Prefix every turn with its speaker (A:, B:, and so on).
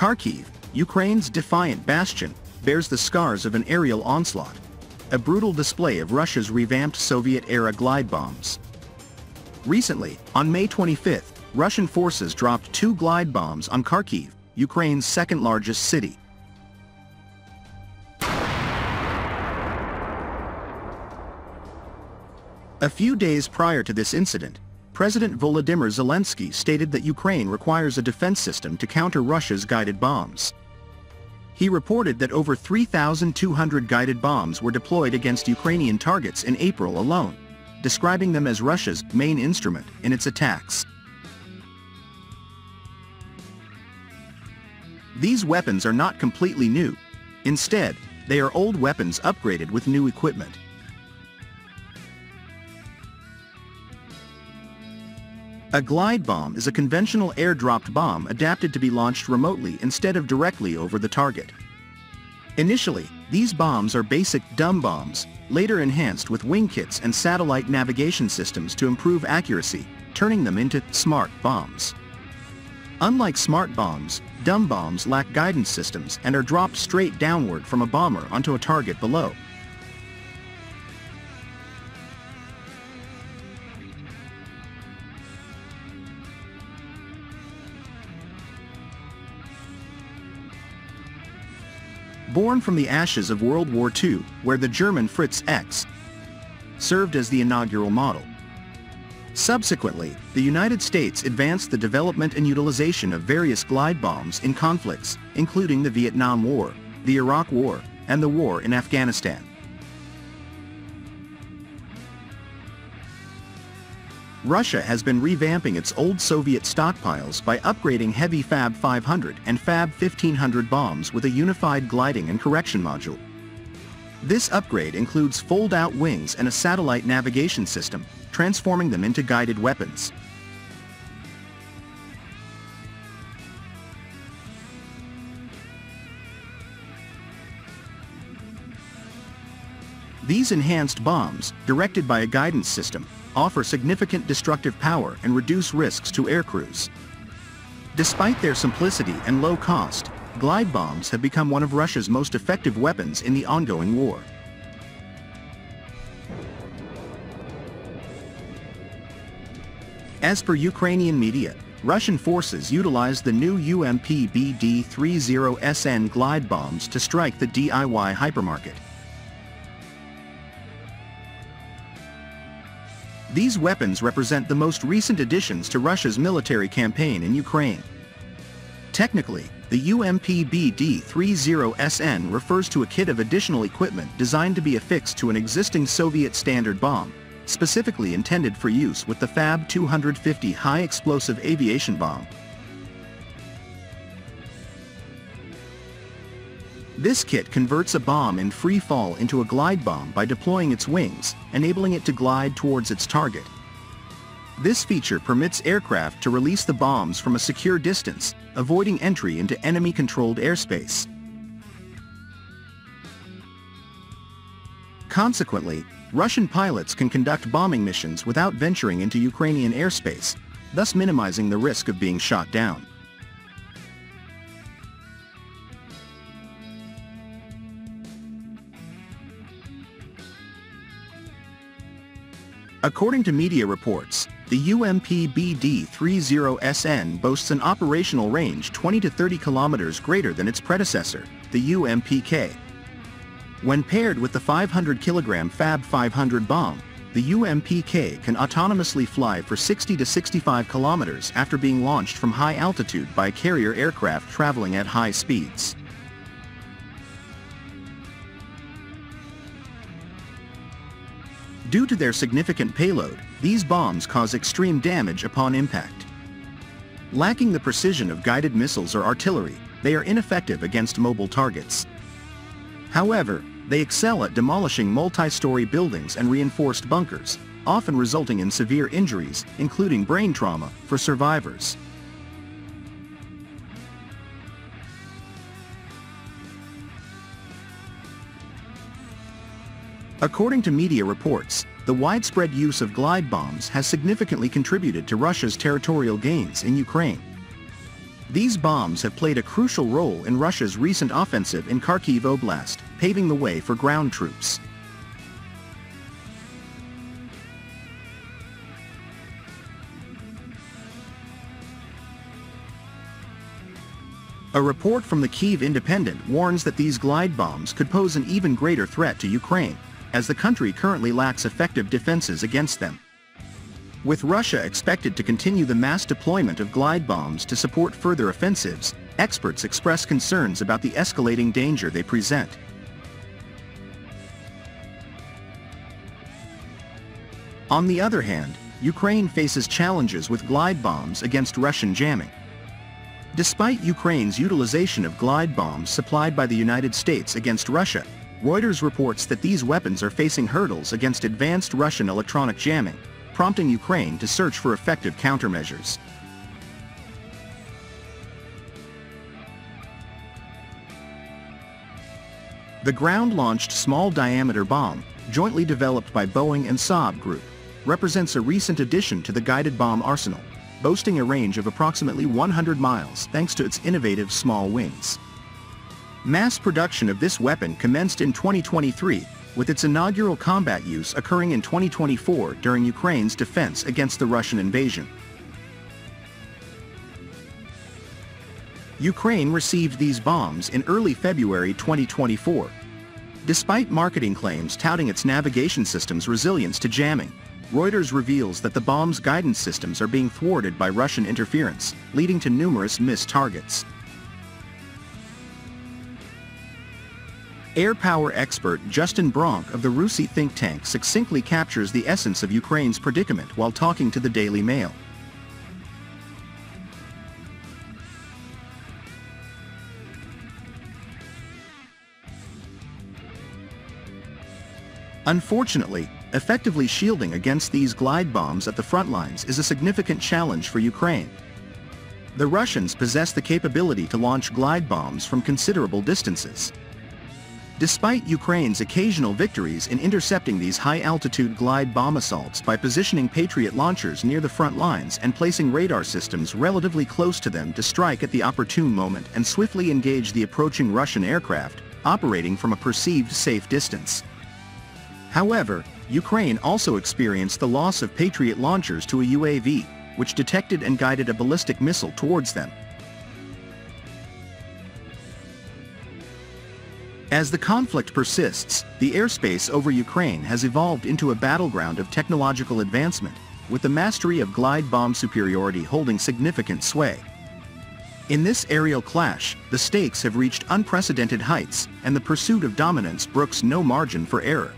A: Kharkiv, Ukraine's defiant bastion, bears the scars of an aerial onslaught, a brutal display of Russia's revamped Soviet-era glide bombs. Recently, on May 25, Russian forces dropped 2 glide bombs on Kharkiv, Ukraine's second-largest city. A few days prior to this incident, President Volodymyr Zelensky stated that Ukraine requires a defense system to counter Russia's guided bombs. He reported that over 3,200 guided bombs were deployed against Ukrainian targets in April alone, describing them as Russia's main instrument in its attacks. These weapons are not completely new. Instead, they are old weapons upgraded with new equipment. A glide bomb is a conventional air-dropped bomb adapted to be launched remotely instead of directly over the target. Initially, these bombs are basic dumb bombs, later enhanced with wing kits and satellite navigation systems to improve accuracy, turning them into smart bombs. Unlike smart bombs, dumb bombs lack guidance systems and are dropped straight downward from a bomber onto a target below. Born from the ashes of World War II, where the German Fritz X served as the inaugural model. Subsequently, the United States advanced the development and utilization of various glide bombs in conflicts, including the Vietnam War, the Iraq War, and the war in Afghanistan. Russia has been revamping its old Soviet stockpiles by upgrading heavy Fab 500 and Fab 1500 bombs with a unified gliding and correction module. This upgrade includes fold-out wings and a satellite navigation system, transforming them into guided weapons. These enhanced bombs, directed by a guidance system, offer significant destructive power and reduce risks to aircrews. Despite their simplicity and low cost, glide bombs have become one of Russia's most effective weapons in the ongoing war. As per Ukrainian media, Russian forces utilized the new UMP-BD-30SN glide bombs to strike the DIY hypermarket. These weapons represent the most recent additions to Russia's military campaign in Ukraine. Technically, the UMP-BD-30SN refers to a kit of additional equipment designed to be affixed to an existing Soviet standard bomb, specifically intended for use with the Fab 250 high-explosive aviation bomb. This kit converts a bomb in free fall into a glide bomb by deploying its wings, enabling it to glide towards its target. This feature permits aircraft to release the bombs from a secure distance, avoiding entry into enemy-controlled airspace. Consequently, Russian pilots can conduct bombing missions without venturing into Ukrainian airspace, thus minimizing the risk of being shot down. According to media reports, the UMP-BD-30SN boasts an operational range 20 to 30 kilometers greater than its predecessor, the UMP-K. When paired with the 500-kilogram Fab 500 bomb, the UMP-K can autonomously fly for 60 to 65 kilometers after being launched from high altitude by carrier aircraft traveling at high speeds. Due to their significant payload, these bombs cause extreme damage upon impact. Lacking the precision of guided missiles or artillery, they are ineffective against mobile targets. However, they excel at demolishing multi-story buildings and reinforced bunkers, often resulting in severe injuries, including brain trauma, for survivors. According to media reports, the widespread use of glide bombs has significantly contributed to Russia's territorial gains in Ukraine. These bombs have played a crucial role in Russia's recent offensive in Kharkiv Oblast, paving the way for ground troops. A report from the Kyiv Independent warns that these glide bombs could pose an even greater threat to Ukraine, as the country currently lacks effective defenses against them. With Russia expected to continue the mass deployment of glide bombs to support further offensives, experts express concerns about the escalating danger they present. On the other hand, Ukraine faces challenges with glide bombs against Russian jamming. Despite Ukraine's utilization of glide bombs supplied by the United States against Russia, Reuters reports that these weapons are facing hurdles against advanced Russian electronic jamming, prompting Ukraine to search for effective countermeasures. The ground-launched small-diameter bomb, jointly developed by Boeing and Saab Group, represents a recent addition to the guided bomb arsenal, boasting a range of approximately 100 miles thanks to its innovative small wings. Mass production of this weapon commenced in 2023, with its inaugural combat use occurring in 2024 during Ukraine's defense against the Russian invasion. Ukraine received these bombs in early February 2024. Despite marketing claims touting its navigation system's resilience to jamming, Reuters reveals that the bomb's guidance systems are being thwarted by Russian interference, leading to numerous missed targets. Air power expert Justin Bronk of the Rusi think tank succinctly captures the essence of Ukraine's predicament while talking to the Daily Mail. Unfortunately, effectively shielding against these glide bombs at the front lines is a significant challenge for Ukraine. The Russians possess the capability to launch glide bombs from considerable distances. Despite Ukraine's occasional victories in intercepting these high-altitude glide bomb assaults by positioning Patriot launchers near the front lines and placing radar systems relatively close to them to strike at the opportune moment and swiftly engage the approaching Russian aircraft, operating from a perceived safe distance. However, Ukraine also experienced the loss of Patriot launchers to a UAV, which detected and guided a ballistic missile towards them. As the conflict persists, the airspace over Ukraine has evolved into a battleground of technological advancement, with the mastery of glide bomb superiority holding significant sway. In this aerial clash, the stakes have reached unprecedented heights, and the pursuit of dominance brooks no margin for error.